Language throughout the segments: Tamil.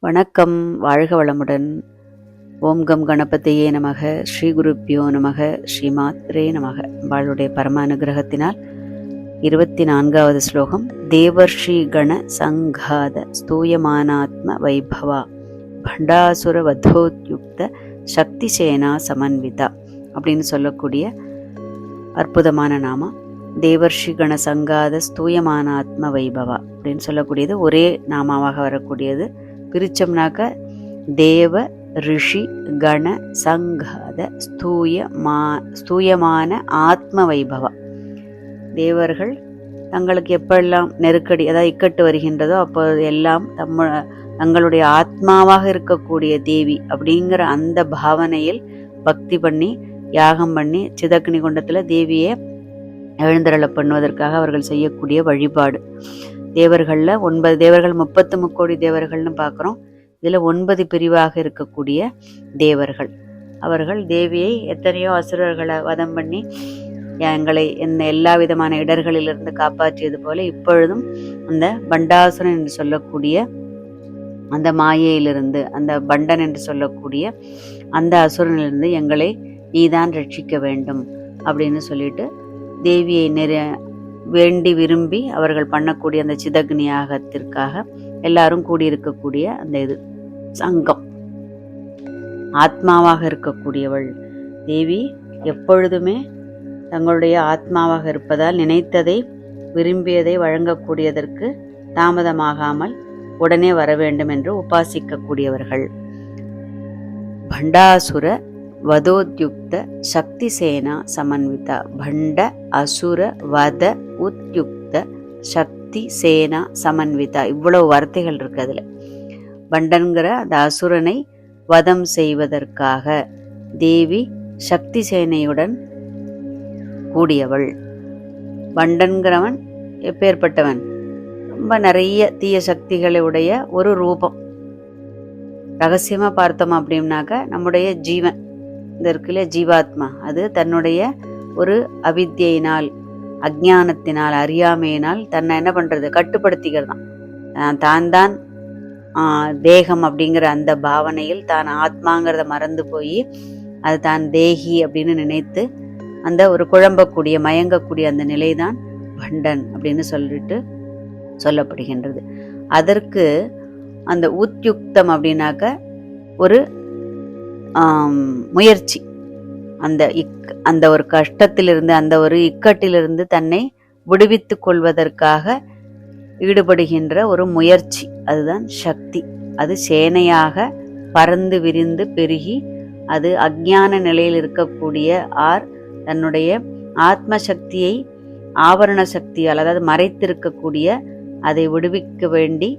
வணக்கம். வாழ்க வளமுடன். ஓம் கம் கணபதியே நமக. ஸ்ரீ குருப்பியோ நமக. ஸ்ரீமாத்ரே நமக. அம்பாளுடைய பரம அனுகிரகத்தினால் 24வது ஸ்லோகம். தேவர்ஷி கண சங்காத ஸ்தூயமானாத்ம வைபவா பண்டாசுர வதோத்யுக்த சக்தி சேனா சமன்விதா அப்படின்னு சொல்லக்கூடிய அற்புதமான நாமம். தேவர்ஷி கண சங்காத ஸ்தூயமானாத்ம வைபவா அப்படின்னு சொல்லக்கூடியது ஒரே நாமாவாக வரக்கூடியது. பிரிச்சோம்னாக்க தேவ ரிஷி கண சங்காத ஸ்தூயமான ஆத்ம வைபவா. தேவர்கள் தங்களுக்கு எப்பெல்லாம் நெருக்கடி, அதாவது இக்கட்டு வருகின்றதோ அப்போ எல்லாம் தங்களுடைய ஆத்மாவாக இருக்கக்கூடிய தேவி அப்படிங்கிற அந்த பாவனையில் பக்தி பண்ணி யாகம் பண்ணி சிதக்னி குண்டத்தில் தேவியை எழுந்தருள பண்ணுவதற்காக அவர்கள் செய்யக்கூடிய வழிபாடு. தேவர்களில் 9 தேவர்கள், 30 முக்கோடி தேவர்கள்னு பார்க்குறோம். இதில் 9 பிரிவாக இருக்கக்கூடிய தேவர்கள். அவர்கள் தேவியை எத்தனையோ அசுரர்களை வதம் பண்ணி எங்களை எல்லா விதமான இடர்களிலிருந்து காப்பாற்றியது போல இப்பொழுதும் அந்த பண்டாசுரன் என்று சொல்லக்கூடிய அந்த மாயையிலிருந்து, அந்த பண்டன் என்று சொல்லக்கூடிய அந்த அசுரனிலிருந்து எங்களை நீதான் ரட்சிக்க வேண்டும் அப்படின்னு சொல்லிட்டு தேவியை வேண்டி விரும்பி அவர்கள் பண்ணக்கூடிய அந்த சிதக்னி யாகத்திற்காக எல்லாரும் கூடியிருக்கக்கூடிய அந்த இது சங்கம். ஆத்மாவாக இருக்கக்கூடியவள் தேவி எப்பொழுதுமே தங்களுடைய ஆத்மாவாக இருப்பதால் நினைத்ததை விரும்பியதை வழங்கக்கூடியதற்கு தாமதமாகாமல் உடனே வர வேண்டும் என்று உபாசிக்கக்கூடியவர்கள். பண்டாசுர வதோத்யுக்த சக்தி சேனா சமன்விதா. பண்ட அசுர வத உத்யுக்த சக்தி சேனா சமன்விதா. இவ்வளவு வார்த்தைகள் இருக்கு அதுல. பண்டன்கிற அந்த அசுரனை வதம் செய்வதற்காக தேவி சக்தி சேனையுடன் கூடியவள். பண்டன்கிறவன் எப்பேற்பட்டவன்? ரொம்ப நிறைய தீய சக்திகளை உடைய ஒரு ரூபம். ரகசியமா பார்த்தோம் அப்படின்னாக்க நம்முடைய ஜீவன் இந்த இருக்குல்ல, ஜீவாத்மா, அது தன்னுடைய ஒரு அவித்யினால், அஜ்ஞானத்தினால், அறியாமையினால் தன்னை என்ன பண்றது, கட்டுப்படுத்திக்கிறதான். தான் தேகம் அப்படிங்கிற அந்த பாவனையில் தான் ஆத்மாங்கிறத மறந்து போய் அது தான் தேகி அப்படின்னு நினைத்து அந்த ஒரு குழம்பக்கூடிய மயங்கக்கூடிய அந்த நிலைதான் பண்டன் அப்படின்னு சொல்லிட்டு சொல்லப்படுகின்றது. அதற்கு அந்த உத்யுக்தம் அப்படின்னாக்க ஒரு முயற்சி, அந்த ஒரு கஷ்டத்திலிருந்து, அந்த ஒரு இக்கட்டிலிருந்து தன்னை விடுவித்து கொள்வதற்காக ஈடுபடுகின்ற ஒரு முயற்சி, அதுதான் சக்தி. அது சேனையாக பறந்து விரிந்து பெருகி அது அஞ்ஞான நிலையில் இருக்கக்கூடிய தன்னுடைய ஆத்ம சக்தியை ஆவரண சக்தியால், அதாவது மறைத்திருக்கக்கூடிய அதை விடுவிக்க வேண்டி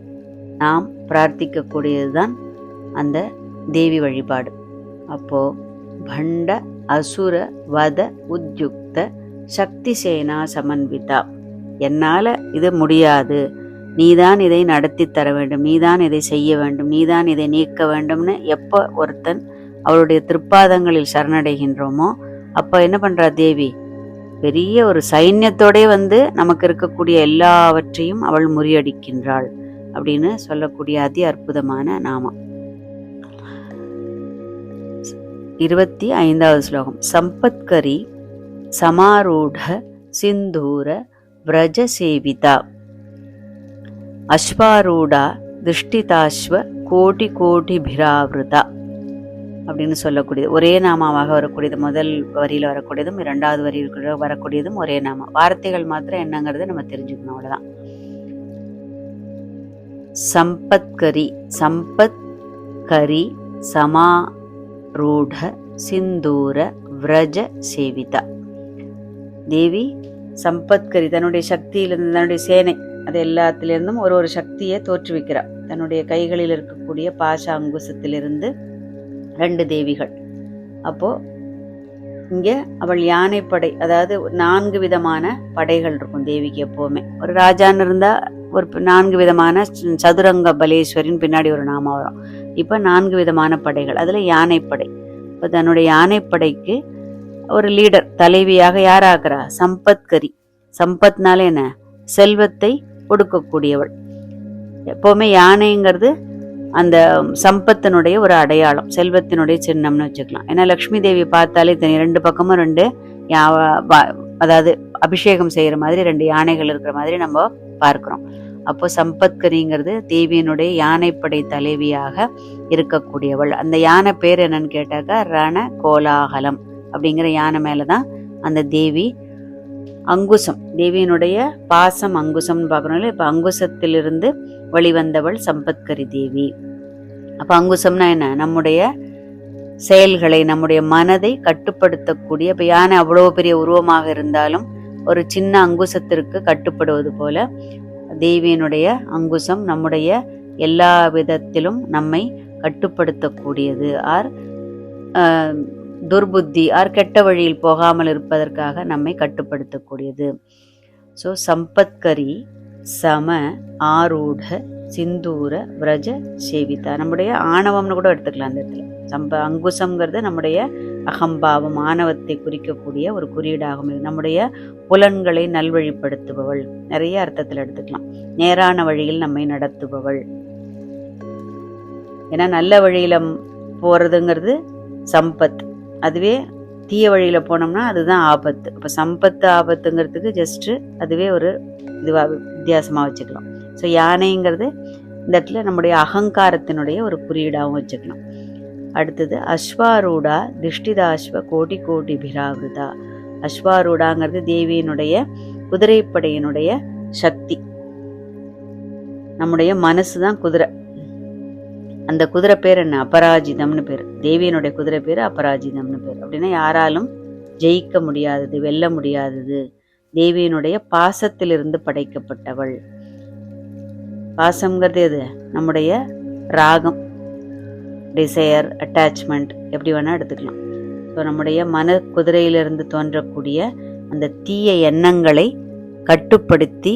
நாம் பிரார்த்திக்கக்கூடியதுதான் அந்த தேவி வழிபாடு. அப்போ பண்ட அசுர வத உத்யுக்த சக்தி சேனா சமன்விதா. என்னால இது முடியாது, நீதான் இதை நடத்தி தர வேண்டும், நீதான் இதை செய்ய வேண்டும், நீதான் இதை நீக்க வேண்டும்னு எப்போ ஒருத்தன் அவளுடைய திருப்பாதங்களில் சரணடைகின்றோமோ அப்ப என்ன பண்றா தேவி? பெரிய ஒரு சைன்யத்தோட நமக்கு இருக்கக்கூடிய எல்லாவற்றையும் அவள் முறியடிக்கின்றாள் அப்படின்னு சொல்லக்கூடிய அதி அற்புதமான நாமம். 25வது ஸ்லோகம். சம்பத்கரி சமாரூட சிந்தூர விரஜ சேவிதா அஸ்வாரூடா திருஷ்டிதாஸ்வ கோடி கோடி பிராவிருதா அப்படின்னு சொல்லக்கூடியது ஒரே நாமாவாக வரக்கூடியது. முதல் வரியில வரக்கூடியதும் 2வது வரியில் வரக்கூடியதும் ஒரே நாமா. வார்த்தைகள் மாத்திரம் என்னங்கிறத நம்ம தெரிஞ்சுக்கணும், அவ்வளவுதான். சம்பத்கரி, சம்பத்கரி சமாரூட சிந்தூர விரஜ சேவிதா. தேவி சம்பத்கரி, தன்னுடைய சக்தியிலிருந்து, தன்னுடைய சேனை, அது எல்லாத்திலிருந்தும் ஒரு சக்தியை தோற்றுவிக்கிறார். தன்னுடைய கைகளில் இருக்கக்கூடிய பாச அங்குசத்திலிருந்து 2 தேவிகள். அப்போ இங்க அவள் யானைப்படை, அதாவது 4 விதமான படைகள் இருக்கும் தேவிக்கு எப்பவுமே. ஒரு ராஜான்னு இருந்தா ஒரு 4 விதமான சதுரங்க பலேஸ்வரின் பின்னாடி ஒரு நாமம் வரும். இப்ப 4 விதமான படைகள், அதுல யானைப்படை. இப்போ தன்னுடைய யானைப்படைக்கு ஒரு லீடர், தலைவியாக யார் ஆக்குறா? சம்பத்கரி. சம்பத்னால என்ன? செல்வத்தை கொடுக்கக்கூடியவள். எப்பவுமே யானைங்கிறது அந்த சம்பத்தினுடைய ஒரு அடையாளம், செல்வத்தினுடைய சின்னம்னு வச்சுக்கலாம். ஏன்னா லக்ஷ்மி தேவி பார்த்தாலே தெரியும், 2 பக்கமும் 2 அதாவது அபிஷேகம் செய்யற மாதிரி 2 யானைகள் இருக்கிற மாதிரி நம்ம பார்க்கிறோம். அப்போ சம்பத்கரிங்கிறது தேவியினுடைய யானைப்படை தலைவியாக இருக்கக்கூடியவள். அந்த யானை பேர் என்னன்னு கேட்டாக்கா ரண கோலாகலம் அப்படிங்கிற யானை மேலதான் அந்த தேவி அங்குசம், தேவியினுடைய பாசம் அங்குசம்னு பார்க்கறோம். இப்ப அங்குசத்திலிருந்து வெளிவந்தவள் சம்பத்கரி தேவி. அப்ப அங்குசம்னா என்ன? நம்முடைய செயல்களை, நம்முடைய மனதை கட்டுப்படுத்தக்கூடிய. இப்ப யானை அவ்வளவு பெரிய உருவமாக இருந்தாலும் ஒரு சின்ன அங்குசத்திற்கு கட்டுப்படுவது போல தேவியினுடைய அங்குசம் நம்முடைய எல்லா விதத்திலும் நம்மை கட்டுப்படுத்தக்கூடியது. துர்புத்தி கெட்ட வழியில் போகாமல் இருப்பதற்காக நம்மை கட்டுப்படுத்தக்கூடியது. ஸோ சம்பத்கரி சம ஆரூட சிந்தூர விரஜ சேவிதா, நம்முடைய ஆணவம்னு கூட எடுத்துக்கலாம் அந்த இடத்துல. அங்குசம்ங்கிறது நம்முடைய அகம்பாவம், ஆணவத்தை குறிக்கக்கூடிய ஒரு குறியீடாகும். நம்முடைய புலன்களை நல்வழிப்படுத்துபவள், நிறைய அர்த்தத்தில் எடுத்துக்கலாம். நேரான வழியில் நம்மை நடத்துபவள். ஏன்னா நல்ல வழியில போறதுங்கிறது சம்பத், அதுவே தீய வழியில போனோம்னா அதுதான் ஆபத்து. இப்ப சம்பத்து ஆபத்துங்கிறதுக்கு ஜஸ்ட் அதுவே ஒரு இதுவா வித்தியாசமா வச்சுக்கலாம். ஸோ யானைங்கிறது இந்த இடத்துல நம்முடைய அகங்காரத்தினுடைய ஒரு குறியீடாகவும் வச்சுக்கலாம். அடுத்தது அஸ்வாரூடா திஷ்டிதாஸ்வ கோடி கோடி பிராவிருதா. அஸ்வாரூடாங்கிறது தேவியினுடைய குதிரைப்படையினுடைய சக்தி. நம்முடைய மனசுதான் குதிரை. அந்த குதிரை பேர் என்ன? அபராஜிதம்னு பேர். தேவியினுடைய குதிரை பேர் அபராஜிதம்னு பேர். அப்படின்னா யாராலும் ஜெயிக்க முடியாதது, வெல்ல முடியாதது. தேவியினுடைய பாசத்திலிருந்து படைக்கப்பட்டவள். பாசம்ங்கிறது எது? நம்முடைய ராகம், டிசையர், அட்டாச்மெண்ட், எப்படி வேணா எடுத்துக்கலாம். ஸோ நம்முடைய மன குதிரையிலிருந்து தோன்றக்கூடிய அந்த தீய எண்ணங்களை கட்டுப்படுத்தி,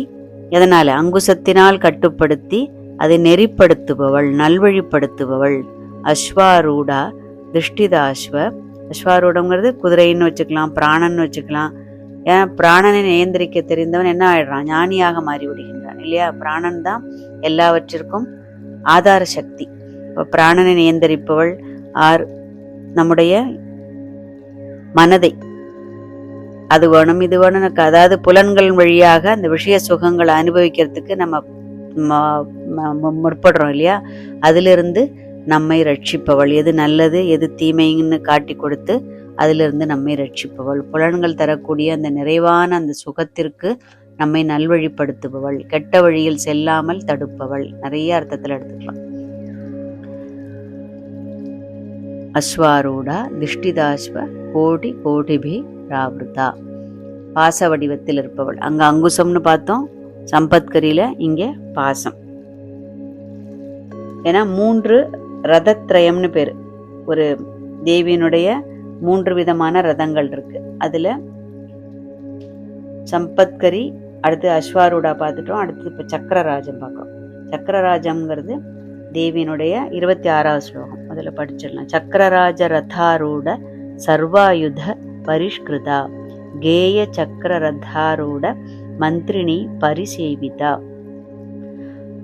எதனால? அங்குசத்தினால் கட்டுப்படுத்தி அதை நெறிப்படுத்துபவள், நல்வழிப்படுத்துபவள். அஸ்வாரூடா திருஷ்டிதாஸ்வ. அஸ்வாரூடம்ங்கிறது குதிரைன்னு வச்சுக்கலாம், பிராணன்னு வச்சுக்கலாம். ஏன் பிராணனை நியந்திரிக்க தெரிந்தவன் என்ன ஆயிடுறான்? ஞானியாக மாறி விடுகின்றான் இல்லையா? பிராணன் தான் எல்லாவற்றிற்கும் ஆதார சக்தி. இப்போ பிராணனை நியந்திரிப்பவள் நம்முடைய மனதை, அது வேணும் இது வேணும், அதாவது புலன்கள் வழியாக அந்த விஷய சுகங்களை அனுபவிக்கிறதுக்கு நம்ம முற்படுறோம் இல்லையா? அதிலிருந்து நம்மை ரட்சிப்பவள். எது நல்லது எது தீமைன்னு காட்டி கொடுத்து அதிலிருந்து நம்மை ரட்சிப்பவள். புலன்கள் தரக்கூடிய அந்த நிறைவான அந்த சுகத்திற்கு நம்மை நல்வழிப்படுத்துபவள். கெட்ட வழியில் செல்லாமல் தடுப்பவள். நிறைய அர்த்தத்தில் எடுத்துக்கலாம். அஸ்வாரூடா திஷ்டிதாஸ்வ கோடி கோடிபி ராவிருதா. பாச வடிவத்தில் இருப்பவள். அங்க அங்குசம்னு பார்த்தோம் சம்பத்கரியில, இங்கே பாசம். ஏன்னா 3 ரதத்ரயம்னு பேரு. ஒரு தேவியினுடைய 3 விதமான ரதங்கள் இருக்கு. அதுல சம்பத்கரி, அடுத்து அஸ்வாரூடா பார்த்துட்டோம். அடுத்து இப்ப சக்கரராஜம் பார்க்கறோம். சக்கரராஜம்ங்கிறது தேவியினுடைய 26வது ஸ்லோகம். அதுல படிச்சிடலாம். சக்கரராஜ ரதாரூட சர்வாயுத பரிஷ்கிருதா கேய சக்கர ரதாரூட மந்திரினி பரிசேவிதா.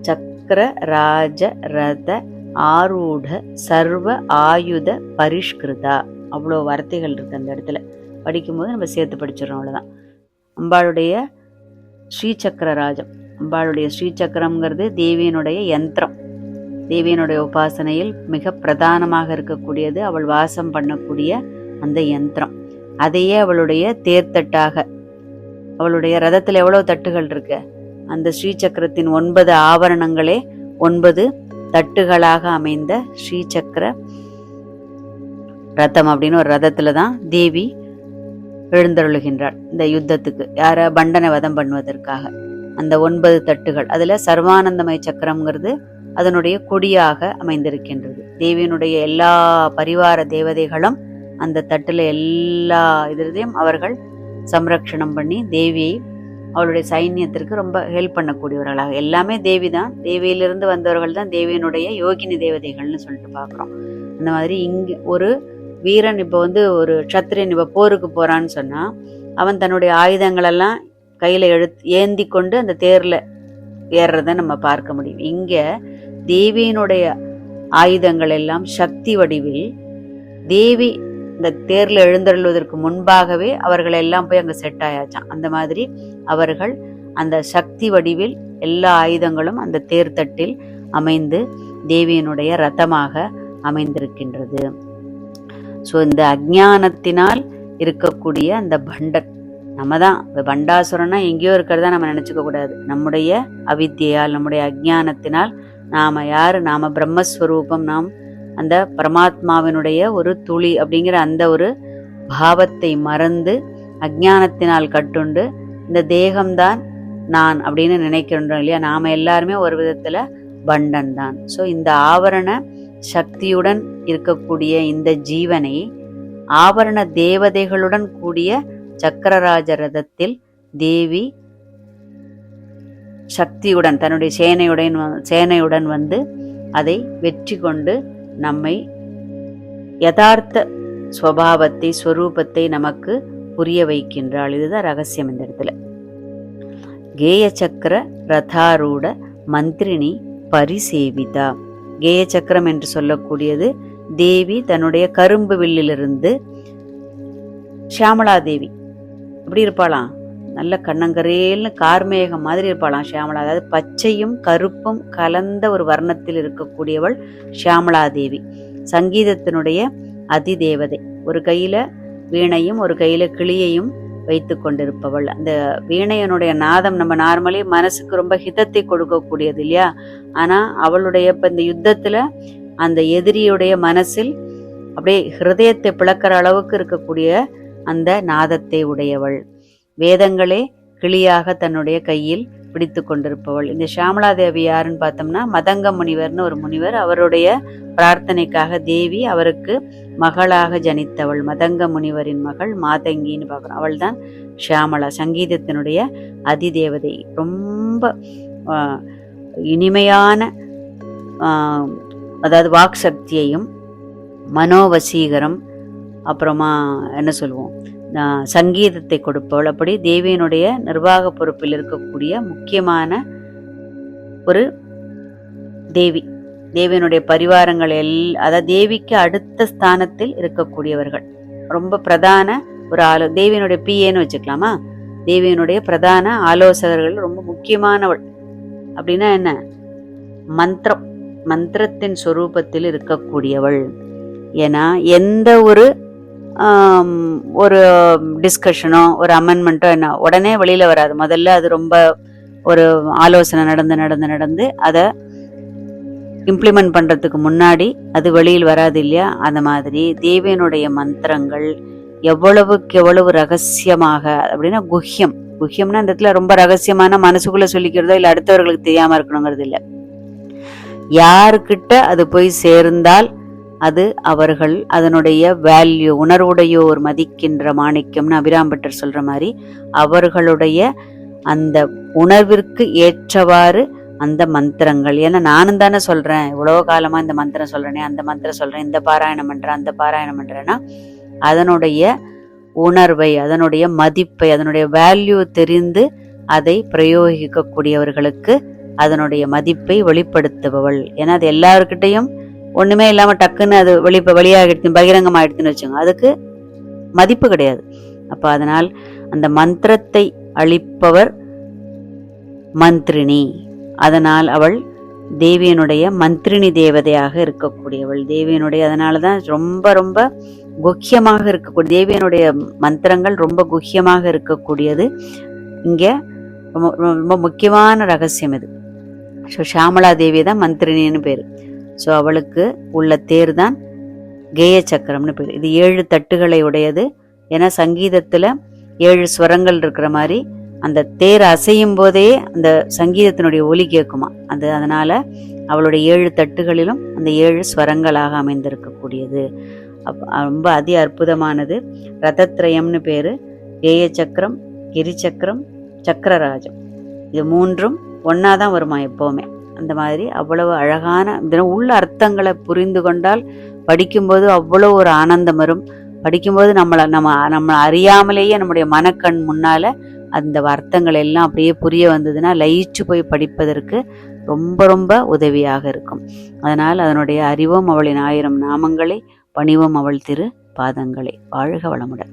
சக்கர ராஜ ரத ஆரூட சர்வ ஆயுத பரிஷ்கிருதா. அவ்வளோ வார்த்தைகள் இருக்கு அந்த இடத்துல. படிக்கும்போது நம்ம சேர்த்து படிச்சிடறோம், அவ்வளோதான். அம்பாளுடைய ஸ்ரீசக்கரராஜம், அம்பாளுடைய ஸ்ரீசக்கரம்ங்கிறது தேவியினுடைய யந்திரம். தேவியினுடைய உபாசனையில் மிக பிரதானமாக இருக்கக்கூடியது அவள் வாசம் பண்ணக்கூடிய அந்த யந்திரம். அதையே அவளுடைய தேர்தட்டாக, அவளுடைய ரதத்தில் எவ்வளவு தட்டுகள் இருக்கு, அந்த ஸ்ரீசக்கரத்தின் 9 ஆவரணங்களே 9 தட்டுகளாக அமைந்த ஸ்ரீசக்கர ரதம் அப்படின்னு ஒரு ரதத்துல தான் தேவி எழுந்தருளுகின்றாள் இந்த யுத்தத்துக்கு. யார? பண்டனை வதம் பண்ணுவதற்காக. அந்த 9 தட்டுகள், அதுல சர்வானந்தமய சக்கரம்ங்கிறது அதனுடைய கொடியாக அமைந்திருக்கின்றது. தேவியினுடைய எல்லா பரிவார தேவதைகளும் அந்த தட்டுல எல்லா இதுலையும் அவர்கள் சம்ரக்ஷணம் பண்ணி தேவியை, அவளுடைய சைன்யத்திற்கு ரொம்ப ஹெல்ப் பண்ணக்கூடியவர்களாக. எல்லாமே தேவி தான், தேவியிலிருந்து வந்தவர்கள் தான் தேவியினுடைய யோகினி தேவதைகள்னு சொல்லிட்டு பார்க்குறோம். அந்த மாதிரி இங்கே ஒரு வீரன், இப்போ ஒரு க்ஷத்ரியன் இப்போ போருக்கு போறான்னு சொன்னா அவன் தன்னுடைய ஆயுதங்களெல்லாம் கையில ஏந்தி கொண்டு அந்த தேர்ல ஏறுறத நம்ம பார்க்க முடியும். இங்க தேவியினுடைய ஆயுதங்கள் எல்லாம் சக்தி வடிவில் தேவி இந்த தேர்ல எழுந்தருள்வதற்கு முன்பாகவே அவர்கள் எல்லாம் போய் அங்க செட் ஆயாச்சான். அந்த மாதிரி அவர்கள் அந்த சக்தி வடிவில் எல்லா ஆயுதங்களும் அந்த தேர்தட்டில் அமைந்து தேவியினுடைய ரதமாக அமைந்திருக்கின்றது. ஸோ இந்த அஞ்ஞானத்தினால் இருக்கக்கூடிய அந்த பண்டன் நம்ம தான். பண்டாசுரனா எங்கேயோ இருக்கிறதா நம்ம நினைச்சுக்க கூடாது. நம்முடைய அவித்தியால், நம்முடைய அஞ்ஞானத்தினால் நாம யாரு, நாம பிரம்மஸ்வரூபம், நாம் அந்த பரமாத்மாவினுடைய ஒரு துளி அப்படிங்கிற அந்த ஒரு பாவத்தை மறந்து அஞ்ஞானத்தினால் கட்டுண்டு இந்த தேகம்தான் நான் அப்படின்னு நினைக்கின்றோம் இல்லையா. நாம எல்லாருமே ஒரு விதத்துல பண்டன் தான். ஸோ இந்த ஆவரண சக்தியுடன் இருக்கக்கூடிய இந்த ஜீவனை ஆவரண தேவதைகளுடன் கூடிய சக்கரராஜ ரதத்தில் தேவி சக்தியுடன் தன்னுடைய சேனையுடன் வந்து அதை வெற்றி கொண்டு நம்மை யதார்த்த ஸ்வபாவத்தை, ஸ்வரூபத்தை நமக்கு புரிய வைக்கின்றாள். இதுதான் ரகசியம் இந்த இடத்துல. கேய சக்கர ரதாரூட மந்திரினி பரிசேவிதா. கேய சக்கரம் என்று சொல்லக்கூடியது தேவி தன்னுடைய கரும்பு வில்லிலிருந்து ஷியாமலா தேவி எப்படி இருப்பாளாம், நல்ல கண்ணங்கரேல்னு கார்மேகம் மாதிரி இருப்பாளாம் ஷியாமலா. அதாவது பச்சையும் கருப்பும் கலந்த ஒரு வர்ணத்தில் இருக்கக்கூடியவள் ஷியாமலா தேவி. சங்கீதத்தினுடைய அதிதேவதை. ஒரு கையில வீணையும் ஒரு கையில கிளியையும் வைத்து கொண்டிருப்பவள். அந்த வீணையனுடைய நாதம் நம்ம நார்மலி மனசுக்கு ரொம்ப ஹிதத்தை கொடுக்கக்கூடியது இல்லையா. ஆனா அவளுடைய இப்ப இந்த யுத்தத்துல அந்த எதிரியுடைய மனசில் அப்படியே ஹிருதயத்தை பிளக்கிற அளவுக்கு இருக்கக்கூடிய அந்த நாதத்தை உடையவள். வேதங்களே கிளியாக தன்னுடைய கையில் பிடித்து கொண்டிருப்பவள். இந்த ஷியாமலா தேவி யாருன்னு பார்த்தோம்னா மதங்க முனிவர்னு ஒரு முனிவர், அவருடைய பிரார்த்தனைக்காக தேவி அவருக்கு மகளாக ஜனித்தவள். மதங்க முனிவரின் மகள் மாதங்கின்னு பார்க்குறோம். அவள் தான் ஷியாமலா, சங்கீதத்தினுடைய அதிதேவதை. ரொம்ப இனிமையான அதாவது வாக் சக்தியையும் மனோவசீகரம் அப்புறமா என்ன சொல்லுவோம் சங்கீதத்தை கொடுப்பவள். அப்படி தேவியினுடைய நிர்வாக பொறுப்பில் இருக்கக்கூடிய முக்கியமான ஒரு தேவி. தேவியினுடைய பரிவாரங்கள் அதாவது தேவிக்கு அடுத்த ஸ்தானத்தில் இருக்கக்கூடியவர்கள். ரொம்ப பிரதான ஒரு தேவியினுடைய பிஏன்னு வச்சுக்கலாமா. தேவியினுடைய பிரதான ஆலோசகர்கள் ரொம்ப முக்கியமானவள். அப்படின்னா என்ன, மந்திரத்தின் சொரூபத்தில் இருக்கக்கூடியவள். ஏன்னா எந்த ஒரு டிஸ்கஷனோ ஒரு அமெண்ட்மெண்ட்டோ என்ன உடனே வெளியில வராது. முதல்ல அது ரொம்ப ஒரு ஆலோசனை நடந்து அதை இம்ப்ளிமெண்ட் பண்றதுக்கு முன்னாடி அது வெளியில் வராது இல்லையா. அந்த மாதிரி தேவியனுடைய மந்திரங்கள் எவ்வளவுக்கு எவ்வளவு ரகசியமாக, அப்படின்னா குஹ்யம்னா இந்த இடத்துல ரொம்ப ரகசியமான மனசுக்குள்ள சொல்லிக்கிறதோ இல்லை அடுத்தவர்களுக்கு தெரியாம இருக்கணுங்கிறது இல்லை. யாருக்கிட்ட அது போய் சேர்ந்தால் அது அவர்கள் அதனுடைய வேல்யூ உணர்வுடையோர் மதிக்கின்ற மாணிக்கம்னு அபிராம்பட்டர் சொல்ற மாதிரி அவர்களுடைய அந்த உணர்விற்கு ஏற்றவாறு அந்த மந்திரங்கள். ஏன்னா நானும் தானே சொல்றேன், இவ்வளவு காலமா இந்த மந்திரம் சொல்றேனே, அந்த மந்திரம் சொல்றேன், இந்த பாராயணம் பண்றேன், அந்த பாராயணம் பண்றேன்னா அதனுடைய உணர்வை, அதனுடைய மதிப்பை, அதனுடைய வேல்யூ தெரிந்து அதை பிரயோகிக்கக்கூடியவர்களுக்கு அதனுடைய மதிப்பை வெளிப்படுத்துபவள். ஏன்னா அது எல்லாருக்கிட்டையும் ஒண்ணுமே இல்லாம டக்குன்னு அது வெளியாகிடுச்சு, பகிரங்கமாயிடுச்சுன்னு வச்சுக்கோங்க, அதுக்கு மதிப்பு கிடையாது. அப்ப அதனால் அந்த மந்திரத்தை அளிப்பவர் மந்திரினி. அதனால் அவள் தேவியனுடைய மந்திரினி தேவதையாக இருக்கக்கூடியவள். தேவியனுடைய அதனாலதான் ரொம்ப ரொம்ப குஹ்யமாக இருக்கக்கூடிய தேவியனுடைய மந்திரங்கள் ரொம்ப குஹ்யமாக இருக்கக்கூடியது. இங்க ரொம்ப முக்கியமான ரகசியம் இது. ஸோ ஷியாமலா தேவி தான் மந்திரினின்னு பேரு. ஸோ அவளுக்கு உள்ள தேர் தான் கேய சக்கரம்னு பேர். இது 7 தட்டுகளை உடையது. ஏன்னா சங்கீதத்துல 7 ஸ்வரங்கள் இருக்கிற மாதிரி அந்த தேர் அசையும் போதே அந்த சங்கீதத்தினுடைய ஒலி கேட்குமா. அதனால அவளுடைய 7 தட்டுகளிலும் அந்த 7 ஸ்வரங்களாக அமைந்திருக்கக்கூடியது. ரொம்ப அதி அற்புதமானது. ரதத்ரயம்னு பேரு. கேய சக்கரம், கிரி சக்கரம், சக்கரராஜம், இது 3ம் ஒன்னாதான் வருமா எப்பவுமே. அந்த மாதிரி அவ்வளவு அழகான உள்ள அர்த்தங்களை புரிந்து கொண்டால் படிக்கும்போது அவ்வளவு ஒரு ஆனந்தம் வரும். படிக்கும்போது நம்ம அறியாமலேயே நம்முடைய மனக்கண் முன்னால அந்த அர்த்தங்கள் எல்லாம் அப்படியே புரிய வந்ததுன்னா லயிச்சு போய் படிப்பதற்கு ரொம்ப ரொம்ப உதவியாக இருக்கும். அதனால் அதனுடைய அறிவோம் அவளின் 1000 நாமங்களை, பணிவோம் அவள் திரு பாதங்களை. வாழ்க வளமுடன்.